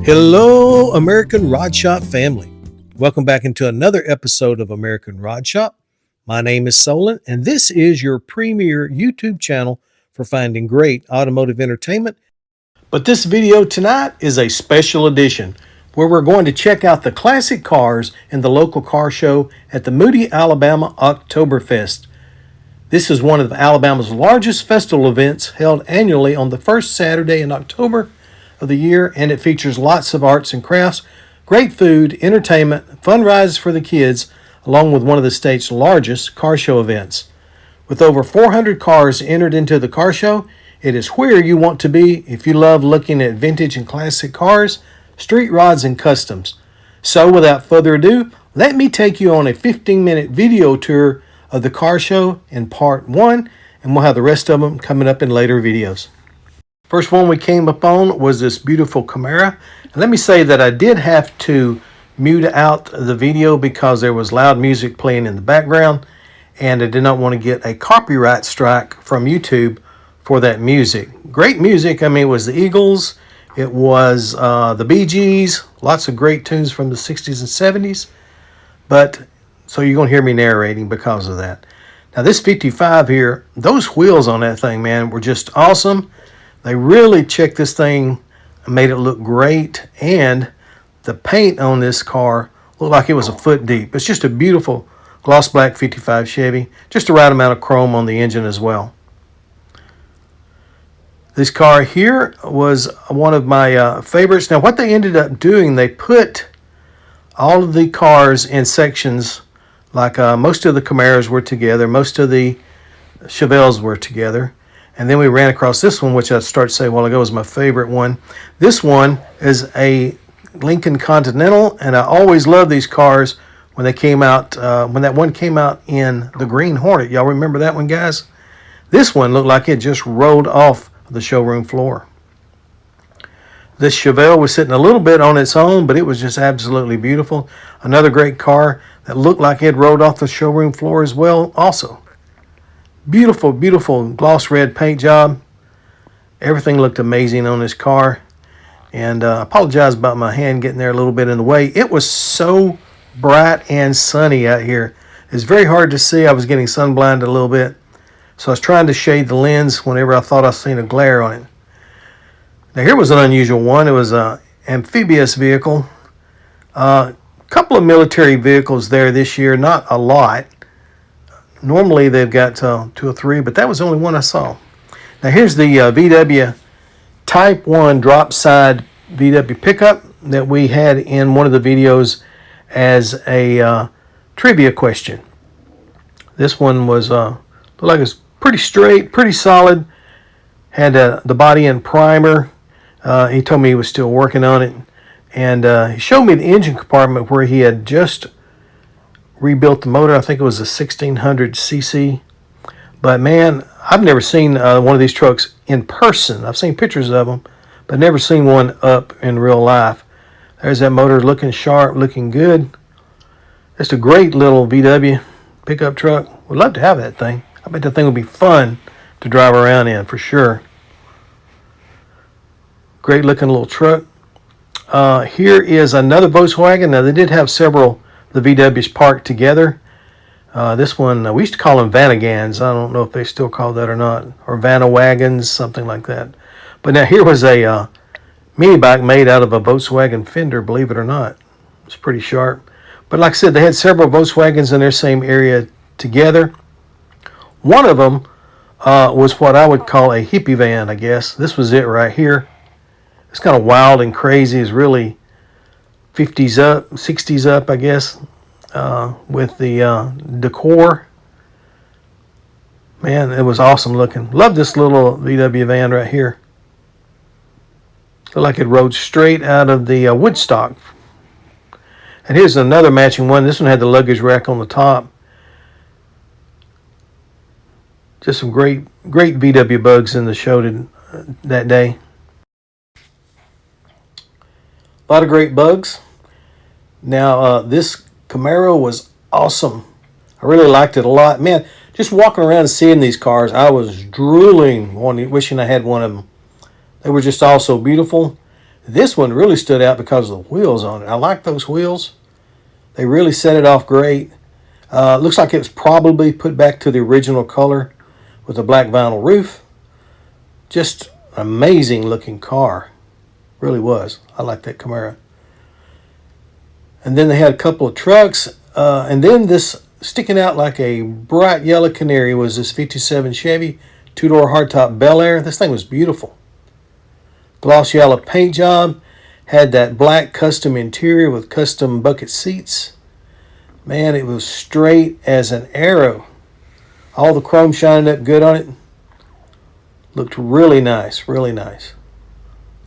Hello, American Rod Shop family. Welcome back into another episode of American Rod Shop. My name is Solon, and this is your premier YouTube channel for finding great automotive entertainment. But this video tonight is a special edition where we're going to check out the classic cars in the local car show at the Moody, Alabama OCTOBERFEST. This is one of Alabama's largest festival events held annually on the first Saturday in October of the year, and it features lots of arts and crafts, great food, entertainment, fun rides for the kids, along with one of the state's largest car show events. With over 400 cars entered into the car show, it is where you want to be if you love looking at vintage and classic cars, street rods, and customs. So without further ado, let me take you on a 15-minute video tour of the car show in part 1, and we'll have the rest of them coming up in later videos. First one we came upon was this beautiful Camaro. And let me say that I did have to mute out the video because there was loud music playing in the background, and I did not want to get a copyright strike from YouTube for that music. Great music. I mean, it was the Eagles, it was the Bee Gees, lots of great tunes from the 60s and 70s. But so you're going to hear me narrating because of that. Now this 55 here, those wheels on that thing, man, were just awesome. They really checked this thing and made it look great, and the paint on this car looked like it was a foot deep. It's just a beautiful gloss black 55 Chevy, just the right amount of chrome on the engine as well. This car here was one of my favorites. Now what they ended up doing, they put all of the cars in sections, like most of the Camaros were together, most of the Chevelles were together. And then we ran across this one, which I started to say a while ago was my favorite one. This one is a Lincoln Continental, and I always loved these cars when they came out, when that one came out in the Green Hornet. Y'all remember that one, guys? This one looked like it just rolled off the showroom floor. This Chevelle was sitting a little bit on its own, but it was just absolutely beautiful. Another great car that looked like it rolled off the showroom floor as well also. Beautiful, beautiful gloss red paint job. Everything looked amazing on this car. And I apologize about my hand getting there a little bit in the way. It was so bright and sunny out here. It's very hard to see. I was getting sunblinded a little bit. So I was trying to shade the lens whenever I thought I seen a glare on it. Now here was an unusual one. It was an amphibious vehicle. A couple of military vehicles there this year, not a lot. Normally they've got 2 or 3, but that was the only one I saw. Now here's the VW Type 1 drop side VW pickup that we had in one of the videos as a trivia question. This one was looked like it's pretty straight, pretty solid. Had the body and primer. He told me he was still working on it, and he showed me the engine compartment where he had just rebuilt the motor. I think it was a 1600 cc. But man, I've never seen one of these trucks in person. I've seen pictures of them, but never seen one up in real life. There's that motor looking sharp, looking good. Just a great little VW pickup truck. Would love to have that thing. I bet that thing would be fun to drive around in for sure. Great looking little truck. Here is another Volkswagen. Now they did have several the VWs parked together. This one, we used to call them Vanagans. I don't know if they still call that or not. Or Vanawagons, something like that. But now here was a mini bike made out of a Volkswagen fender, believe it or not. It's pretty sharp. But like I said, they had several Volkswagens in their same area together. One of them was what I would call a hippie van, I guess. This was it right here. It's kind of wild and crazy. It's really 50s up, 60s up, I guess, with the decor. Man, it was awesome looking. Love this little VW van right here. Looked like it rode straight out of the Woodstock. And here's another matching one. This one had the luggage rack on the top. Just some great VW bugs in the show that day. A lot of great bugs. Now, this Camaro was awesome. I really liked it a lot. Man, just walking around and seeing these cars, I was drooling, wishing I had one of them. They were just all so beautiful. This one really stood out because of the wheels on it. I like those wheels. They really set it off great. Looks like it was probably put back to the original color with a black vinyl roof. Just an amazing looking car. Really was. I like that Camaro. And then they had a couple of trucks. And then this sticking out like a bright yellow canary was this 57 Chevy 2-door hardtop Bel Air. This thing was beautiful. Gloss yellow paint job. Had that black custom interior with custom bucket seats. Man, it was straight as an arrow. All the chrome shining up good on it. Looked really nice, really nice.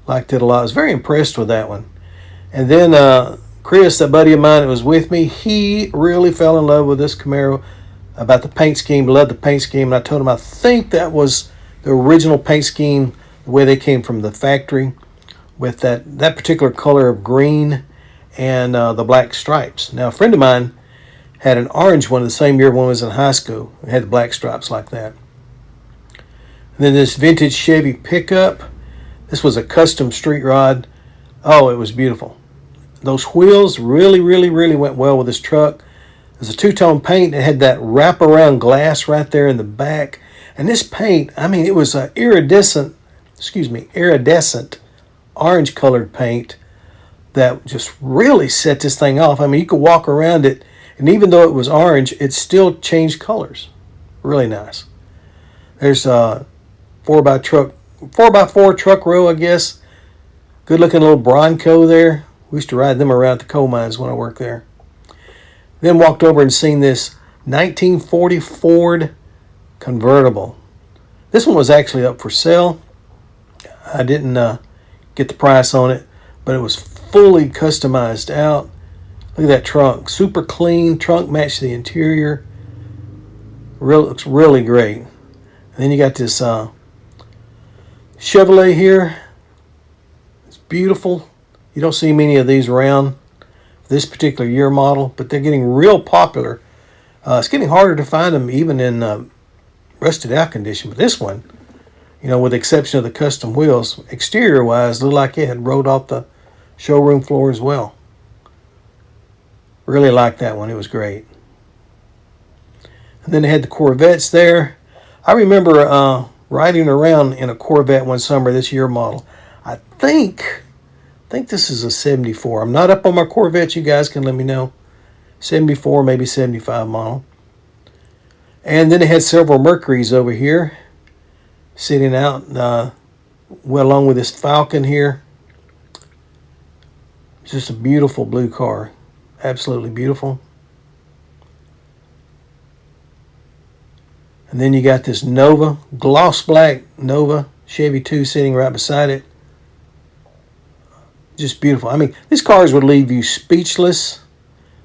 Liked it a lot. I was very impressed with that one. And then Chris, a buddy of mine that was with me, he really fell in love with this Camaro about the paint scheme, loved the paint scheme. And I told him I think that was the original paint scheme, the way they came from the factory, with that particular color of green and the black stripes. Now, a friend of mine had an orange one the same year when I was in high school. It had the black stripes like that. And then this vintage Chevy pickup. This was a custom street rod. Oh, it was beautiful. Those wheels really, really, really went well with this truck. It was a two-tone paint. It had that wraparound glass right there in the back. And this paint, I mean, it was an iridescent orange-colored paint that just really set this thing off. I mean, you could walk around it, and even though it was orange, it still changed colors. Really nice. There's a 4x4 truck row, I guess. Good-looking little Bronco there. We used to ride them around at the coal mines when I worked there. Then walked over and seen this 1940 Ford convertible. This one was actually up for sale. I didn't get the price on it, but it was fully customized out. Look at that trunk. Super clean. Trunk matched the interior. Looks really great. And then you got this Chevrolet here. It's beautiful. You don't see many of these around this particular year model, but they're getting real popular. It's getting harder to find them even in rusted out condition. But this one, with the exception of the custom wheels, exterior-wise, looked like it had rolled off the showroom floor as well. Really liked that one. It was great. And then they had the Corvettes there. I remember riding around in a Corvette one summer, this year model. I think this is a 74. I'm not up on my Corvettes. You guys can let me know. 74, maybe 75 model. And then they had several Mercurys over here sitting out well along with this Falcon here. It's just a beautiful blue car. Absolutely beautiful. And then you got this Nova, gloss black Nova Chevy 2 sitting right beside it. Just beautiful. I mean, these cars would leave you speechless.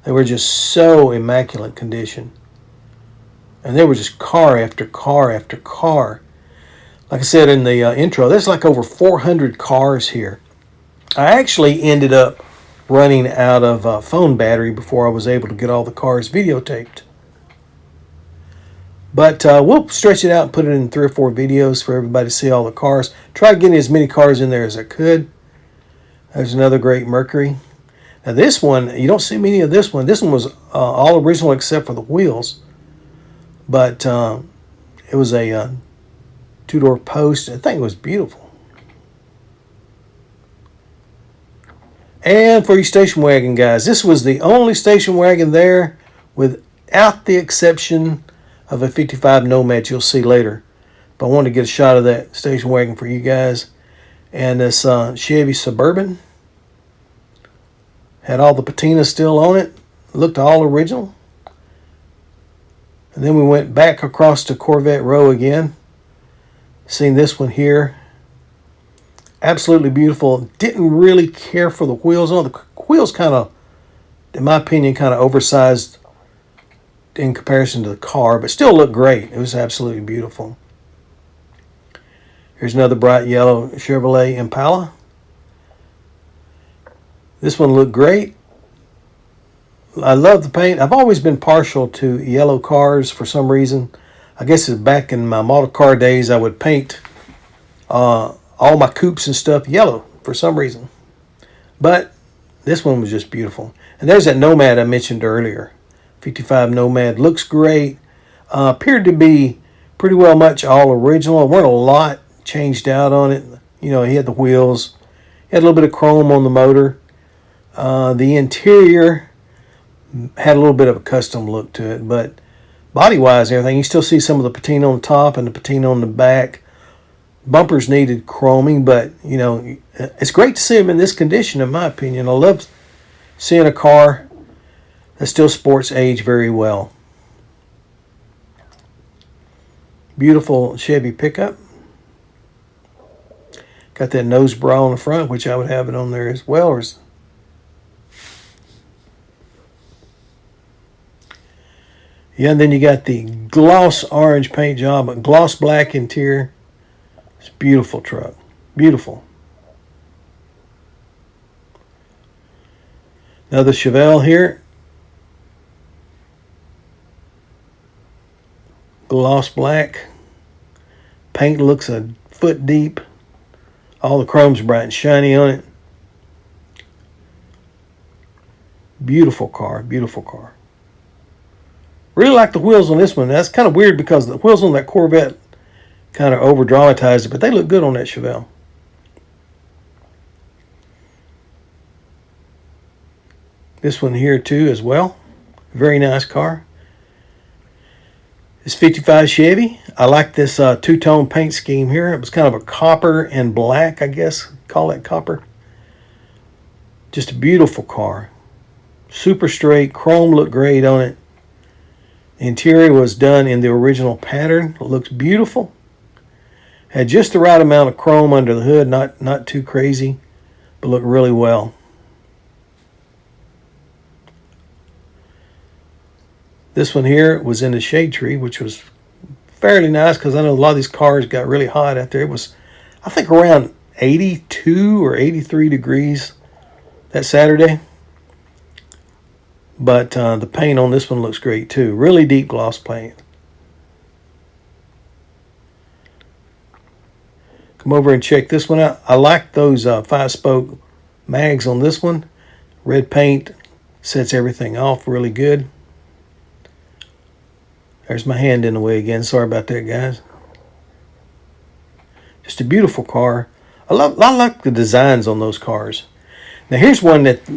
They were just so immaculate condition. And they were just car after car after car. Like I said in the intro, there's like over 400 cars here. I actually ended up running out of phone battery before I was able to get all the cars videotaped. But we'll stretch it out and put it in 3 or 4 videos for everybody to see all the cars. Try getting as many cars in there as I could. There's another great Mercury. Now this one, you don't see many of this one. This one was all original except for the wheels. But it was a 2-door post. I think it was beautiful. And for you station wagon guys, this was the only station wagon there without the exception of a 55 Nomad you'll see later. But I wanted to get a shot of that station wagon for you guys. And this Chevy Suburban had all the patina still on it. Looked all original. And then we went back across to Corvette Row again. Seen this one here. Absolutely beautiful. Didn't really care for the wheels on. The wheels kind of, in my opinion, kind of oversized in comparison to the car, but still looked great. It was absolutely beautiful. Here's another bright yellow Chevrolet Impala. This one looked great. I love the paint. I've always been partial to yellow cars for some reason. I guess it's back in my model car days, I would paint all my coupes and stuff yellow for some reason. But this one was just beautiful. And there's that Nomad I mentioned earlier. 55 Nomad. Looks great. Appeared to be pretty well much all original. There weren't a lot changed out on it. You know, he had the wheels. He had a little bit of chrome on the motor. The interior had a little bit of a custom look to it. But body-wise and everything, you still see some of the patina on the top and the patina on the back. Bumpers needed chroming, but, you know, it's great to see them in this condition, in my opinion. I love seeing a car that still sports age very well. Beautiful Chevy pickup. Got that nose bra on the front, which I would have it on there as well. Yeah, and then you got the gloss orange paint job, a gloss black interior. It's a beautiful truck. Beautiful. Another Chevelle here. Gloss black. Paint looks a foot deep. All the chrome's bright and shiny on it. Beautiful car. Beautiful car. Really like the wheels on this one. That's kind of weird because the wheels on that Corvette kind of over dramatized it, but they look good on that Chevelle. This one here too as well. Very nice car. It's 55 Chevy. I like this two-tone paint scheme here. It was kind of a copper and black, I guess. Call it copper. Just a beautiful car. Super straight. Chrome looked great on it. The interior was done in the original pattern. It looks beautiful. Had just the right amount of chrome under the hood. Not too crazy, but looked really well. This one here was in the shade tree, which was fairly nice because I know a lot of these cars got really hot out there. It was, I think, around 82 or 83 degrees that Saturday. But the paint on this one looks great too. Really deep gloss paint. Come over and check this one out. I like those 5-spoke mags on this one. Red paint sets everything off really good. There's my hand in the way again. Sorry about that, guys. Just a beautiful car. I like the designs on those cars. Now here's one that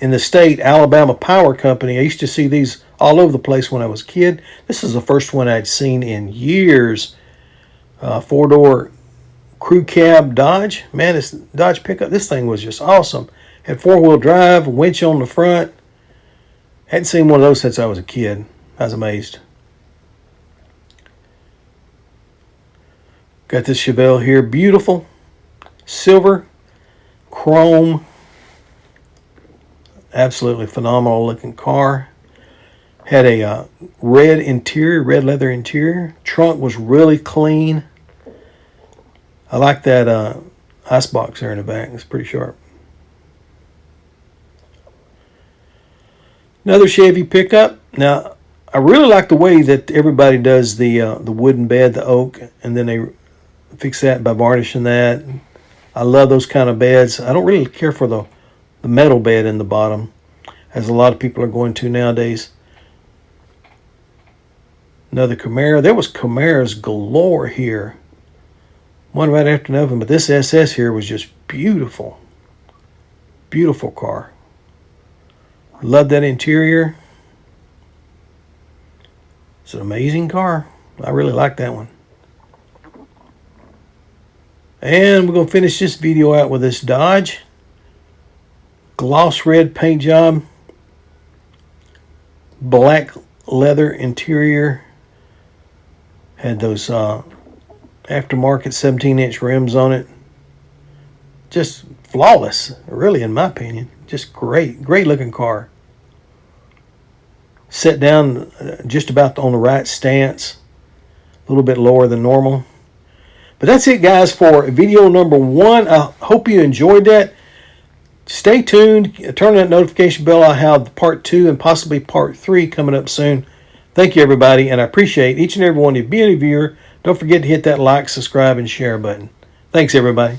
in the state, Alabama Power Company. I used to see these all over the place when I was a kid. This is the first one I'd seen in years. 4-door crew cab Dodge. Man, this Dodge pickup, this thing was just awesome. Had 4-wheel drive, winch on the front. Hadn't seen one of those since I was a kid. I was amazed. Got this Chevelle here, beautiful, silver, chrome, absolutely phenomenal looking car. Had a red interior, red leather interior. Trunk was really clean. I like that ice box there in the back. It's pretty sharp. Another Chevy pickup. Now, I really like the way that everybody does the wooden bed, the oak, and then they fix that by varnishing that. I love those kind of beds. I don't really care for the metal bed in the bottom, as a lot of people are going to nowadays. Another Camaro. There was Camaros galore here. One right after another, but this SS here was just beautiful. Beautiful car. Love that interior. It's an amazing car. I really like that one. And we're going to finish this video out with this Dodge. Gloss red paint job. Black leather interior. Had those aftermarket 17-inch rims on it. Just flawless, really, in my opinion. Just great looking car. Set down just about on the right stance. A little bit lower than normal. But that's it, guys, for video number 1. I hope you enjoyed that. Stay tuned. Turn that notification bell. I have part 2 and possibly part 3 coming up soon. Thank you, everybody, and I appreciate each and every one of you being a viewer. Don't forget to hit that like, subscribe, and share button. Thanks, everybody.